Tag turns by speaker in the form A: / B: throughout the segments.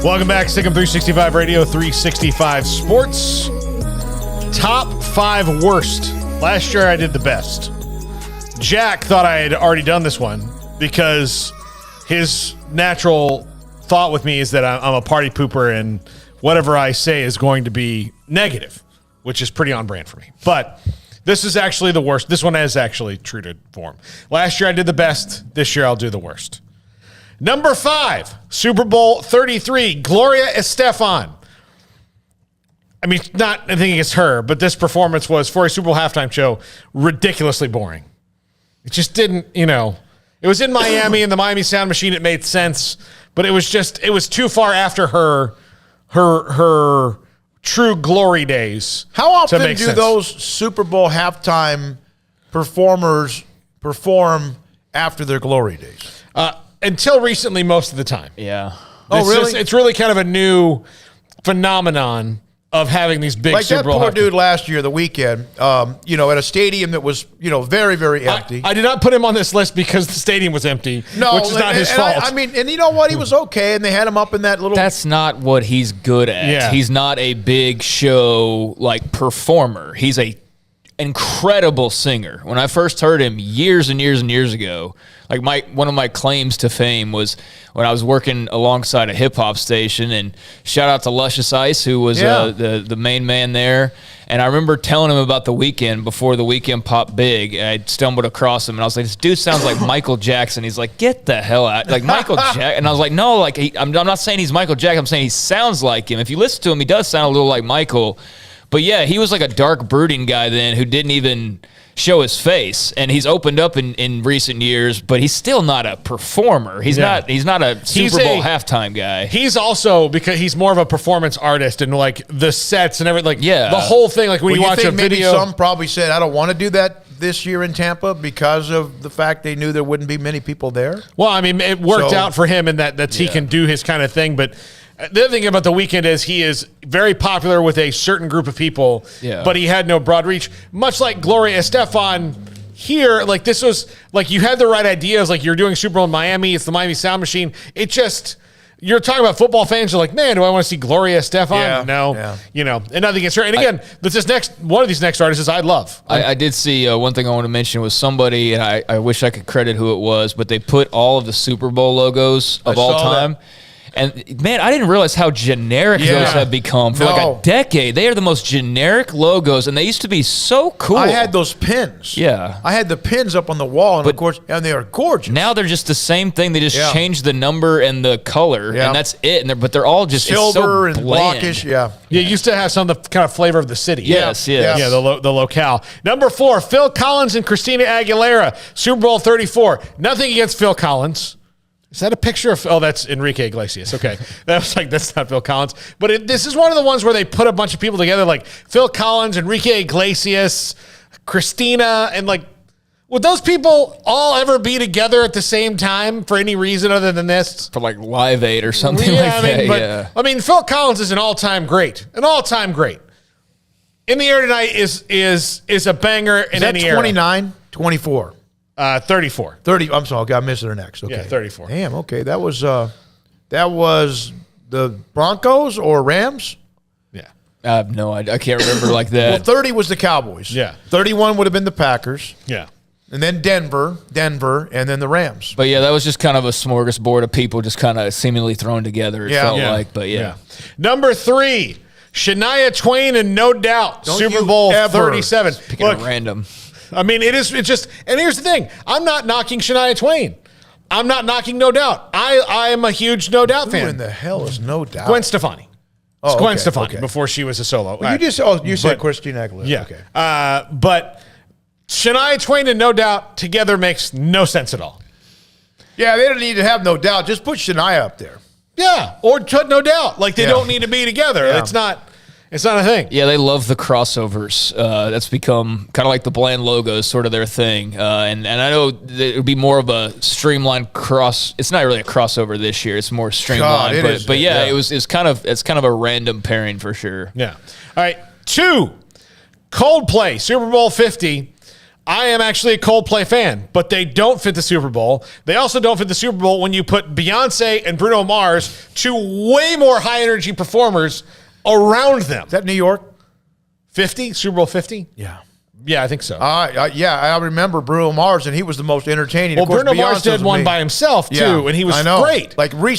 A: Welcome back, Stickum 365 Radio, 365 Sports. Top 5 worst. Last year I did the best. Jack thought I had already done this one because his natural thought with me is that I'm a party pooper and whatever I say is going to be negative, which is pretty on brand for me. But this is actually the worst. This one is actually true to form. Last year I did the best. This year I'll do the worst. Number 5, Super Bowl 33, Gloria Estefan. I mean, not anything against her, but this performance was, for a Super Bowl halftime show, ridiculously boring. It just didn't, it was in Miami, in the Miami Sound Machine. It made sense, but it was too far after her true glory days.
B: How often do
A: sense.
B: Those Super Bowl halftime performers perform after their glory days?
A: Until recently, most of the time.
C: Yeah.
B: Really?
A: It's really kind of a new phenomenon of having these big
B: like
A: Super Bowl.
B: Like that poor dude last year, the weekend, at a stadium that was, very, very empty.
A: I did not put him on this list because the stadium was empty, which is not his fault.
B: And you know what? He was okay, and they had him up in that little...
C: That's not what he's good at.
A: Yeah.
C: He's not a big show, performer. He's a incredible singer. When I first heard him years and years and years ago, one of my claims to fame was when I was working alongside a hip hop station, and shout out to Luscious Ice, who was the main man there. And I remember telling him about The Weeknd before The Weeknd popped big. I stumbled across him and I was like, this dude sounds like Michael Jackson. He's like, get the hell out. Like Michael Jackson. And I was like, no, I'm not saying he's Michael Jackson. I'm saying he sounds like him. If you listen to him, he does sound a little like Michael. But yeah, he was like a dark, brooding guy then who didn't even show his face, and he's opened up in recent years, but he's still not a performer. He's not a Super Bowl halftime guy.
A: He's also, because he's more of a performance artist, and the sets and everything, the whole thing, when you watch a video.
B: Some probably said, I don't want to do that this year in Tampa because of the fact they knew there wouldn't be many people there.
A: Well, I mean, it worked out for him in that he can do his kind of thing, but the other thing about The Weeknd is he is very popular with a certain group of people, but he had no broad reach. Much like Gloria Estefan here, this was, you had the right ideas, you're doing Super Bowl in Miami, it's the Miami Sound Machine. It just, you're talking about football fans, you're like, man, do I want to see Gloria Estefan?
B: Yeah.
A: No. Yeah. And nothing against her. And again, one of these next artists I love.
C: I did see one thing I want to mention was somebody, and I wish I could credit who it was, but they put all of the Super Bowl logos of all time. And, man, I didn't realize how generic those have become for a decade. They are the most generic logos, and they used to be so cool.
B: I had those pins.
C: Yeah.
B: I had the pins up on the wall, and they are gorgeous.
C: Now they're just the same thing. They just changed the number and the color, and that's it. But they're all just
B: silver
C: it's so
B: and
C: bland.
B: blockish. Yeah.
A: You used to have some of the kind of flavor of the city.
C: Yes.
A: Yeah, the locale. Number 4, Phil Collins and Christina Aguilera, Super Bowl 34. Nothing against Phil Collins. Is that a picture of... Oh, that's Enrique Iglesias. Okay. That was that's not Phil Collins. But this is one of the ones where they put a bunch of people together, like Phil Collins, Enrique Iglesias, Christina, and would those people all ever be together at the same time for any reason other than this?
C: For Live Aid or something that.
A: I mean, Phil Collins is an all-time great. An all-time great. In the Air Tonight is a banger in any era.
B: 29, 24.
A: 34.
B: 30. I'm sorry. I missed their next. Okay.
A: Yeah, 34.
B: Damn. Okay. That was the Broncos or Rams?
A: Yeah.
C: No, I can't remember like that.
B: Well, 30 was the Cowboys.
A: Yeah.
B: 31 would have been the Packers.
A: Yeah.
B: And then Denver, and then the Rams.
C: But yeah, that was just kind of a smorgasbord of people just kind of seemingly thrown together. It felt like, but yeah.
A: Number 3, Shania Twain and No Doubt, Super Bowl 37.
C: Picking a random.
A: I mean, it's just, and here's the thing. I'm not knocking Shania Twain. I'm not knocking No Doubt. I am a huge No Doubt fan.
B: Who in the hell is No Doubt?
A: Gwen Stefani.
B: Oh,
A: Gwen Stefani before she was a solo.
B: Well, you said Christina Aguilera.
A: Yeah.
B: Okay.
A: But Shania Twain and No Doubt together makes no sense at all.
B: Yeah, they don't need to have No Doubt. Just put Shania up there.
A: Yeah, or No Doubt. They don't need to be together.
B: Yeah.
A: It's not a thing.
C: Yeah, they love the crossovers. That's become kind of like the bland logo is sort of their thing. And I know it would be more of a streamlined cross. It's not really a crossover this year. It's more streamlined. But yeah, it's kind of a random pairing for sure.
A: Yeah. All right. 2, Coldplay, Super Bowl 50. I am actually a Coldplay fan, but they don't fit the Super Bowl. They also don't fit the Super Bowl when you put Beyonce and Bruno Mars, two way more high energy performers, around them.
B: Is that New York?
A: 50? Super Bowl 50?
B: Yeah.
A: Yeah, I think so.
B: I remember Bruno Mars, and he was the most entertaining.
A: Well,
B: of course,
A: Bruno Mars
B: Beyonce's
A: did one by himself, too, and he was great.
B: Like right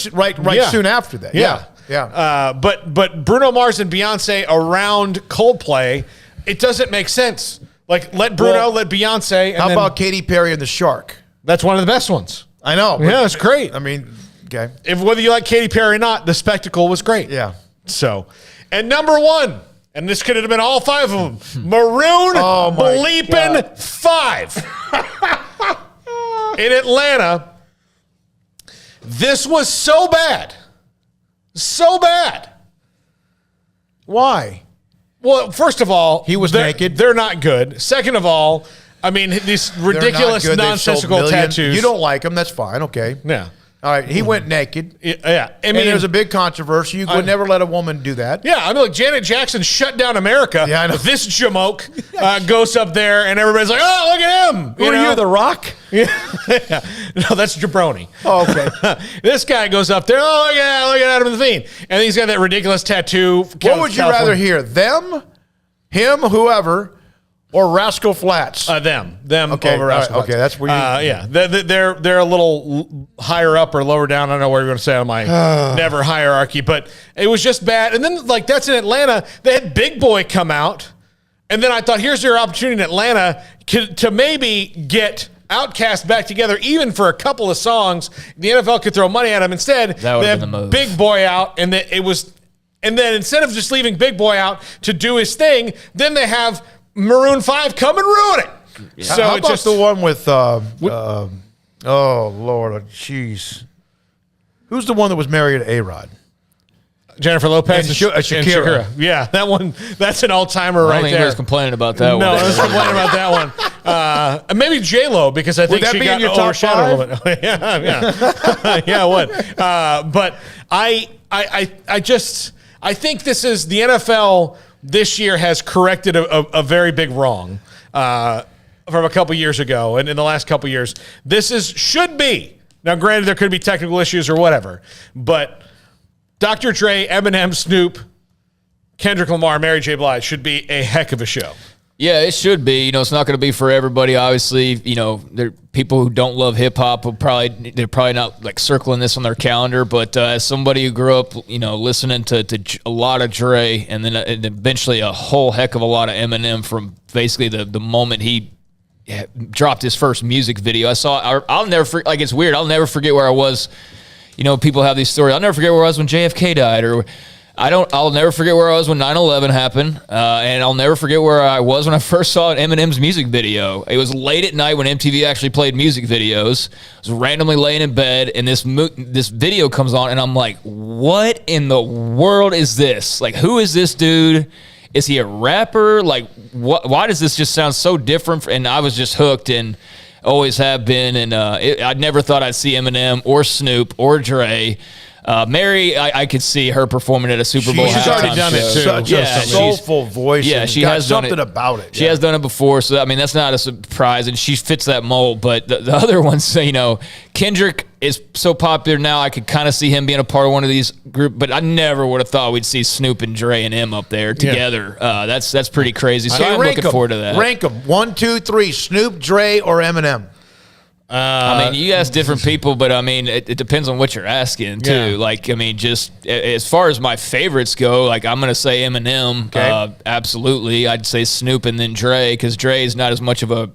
B: soon after that. Yeah.
A: But Bruno Mars and Beyonce around Coldplay, it doesn't make sense. Like, let Bruno, let Beyonce. And
B: how about Katy Perry and the Shark?
A: That's one of the best ones.
B: I know.
A: Yeah, it's great.
B: I mean, okay.
A: Whether you like Katy Perry or not, the spectacle was great.
B: Yeah.
A: So, and number one, and this could have been all five of them, Maroon bleeping 5 in Atlanta. This was so bad. So bad.
B: Why?
A: Well, first of all,
B: he was naked.
A: They're not good. Second of all, I mean, these ridiculous, nonsensical tattoos.
B: You don't like them. That's fine. Okay.
A: Yeah.
B: All right. He went naked.
A: Yeah. I mean,
B: and there's a big controversy. You would never let a woman do that.
A: Yeah. I mean, look, Janet Jackson shut down America.
B: Yeah, I know.
A: This jamoke goes up there, and everybody's like, oh, look at him.
B: Who are you, The Rock?
A: Yeah. No, that's Jabroni.
B: Oh, okay.
A: This guy goes up there, oh, look at Adam Levine. And he's got that ridiculous tattoo.
B: What would you rather hear? Them, him, whoever, or Rascal Flatts?
A: Them
B: okay.
A: over Rascal Flatts.
B: Okay, that's where you...
A: yeah, they're a little higher up or lower down. I don't know where you're going to say on my never hierarchy, but it was just bad. And then, like, that's in Atlanta. They had Big Boy come out, and then I thought, here's your opportunity in Atlanta to maybe get Outkast back together, even for a couple of songs. The NFL could throw money at him. Instead, they have Big Boy out, and and then instead of just leaving Big Boy out to do his thing, then they have Maroon 5 come and ruin it.
B: Yeah. So how about the one with oh Lord, jeez, who's the one that was married to A-Rod?
A: Jennifer Lopez
B: and Shakira.
A: Yeah, that one. That's an all-timer right there.
C: I was complaining about that one.
A: No, I was complaining about that one. Maying J-Lo, because I think she got overshadowed a little bit. Yeah. Yeah, it would. But I think this is the NFL this year has corrected a very big wrong from a couple years ago, and in the last couple years, should be. Now, granted, there could be technical issues or whatever, but Dr. Dre, Eminem, Snoop, Kendrick Lamar, Mary J. Blige should be a heck of a show.
C: Yeah, it should be. You know, it's not going to be for everybody. Obviously, you know, there people who don't love hip hop they're probably not like circling this on their calendar. But as somebody who grew up, you know, listening to a lot of Dre and then eventually a whole heck of a lot of Eminem from basically the moment he dropped his first music video, I'll never like it's weird. I'll never forget where I was. You know, people have these stories. I'll never forget where I was when JFK died, or I'll never forget where I was when 9/11 happened, and I'll never forget where I was when I first saw Eminem's music video. It was late at night when MTV actually played music videos. I was randomly laying in bed, and this video comes on, and I'm like, what in the world is this? Like, who is this dude? Is he a rapper? Like, why does this just sound so different? And I was just hooked, and always have been, and I never thought I'd see Eminem or Snoop or Dre. Mary, I could see her performing at a Super Bowl.
A: She's already done it too.
B: Such a soulful voice.
C: Yeah, she has done
B: something about it.
C: She has done it before, so I mean that's not a surprise, and she fits that mold. But the other ones, you know, Kendrick is so popular now. I could kind of see him being a part of one of these groups, but I never would have thought we'd see Snoop and Dre and him up there together. Yeah. That's pretty crazy. So I'm looking forward to that.
B: Rank them 1, 2, 3: Snoop, Dre, or Eminem.
C: I mean, you ask different people, but I mean, it depends on what you're asking too. Yeah. Like, I mean, just as far as my favorites go, like I'm gonna say Eminem. Okay. Absolutely, I'd say Snoop and then Dre, because Dre is not as much of a.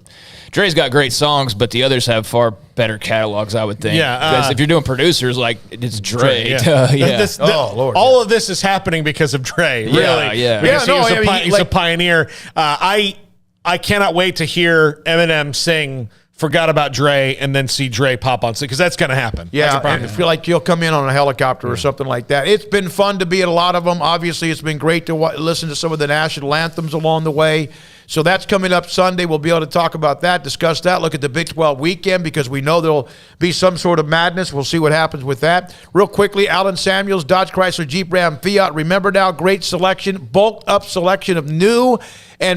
C: Dre's got great songs, but the others have far better catalogs, I would think. Yeah. Because if you're doing producers, like it's Dre.
A: Yeah.
B: Lord.
A: All of this is happening because of Dre. Really.
C: Yeah.
A: Because he's a pioneer. I cannot wait to hear Eminem sing Forgot About Dre and then see Dre pop on, because that's going to happen.
B: Yeah, I feel like you'll come in on a helicopter or something like that. It's been fun to be at a lot of them. Obviously, it's been great to listen to some of the national anthems along the way. So that's coming up Sunday. We'll be able to talk about that, discuss that, look at the Big 12 weekend, because we know there'll be some sort of madness. We'll see what happens with that. Real quickly, Allen Samuels, Dodge, Chrysler, Jeep, Ram, Fiat. Remember now, great selection, bulked up selection of new and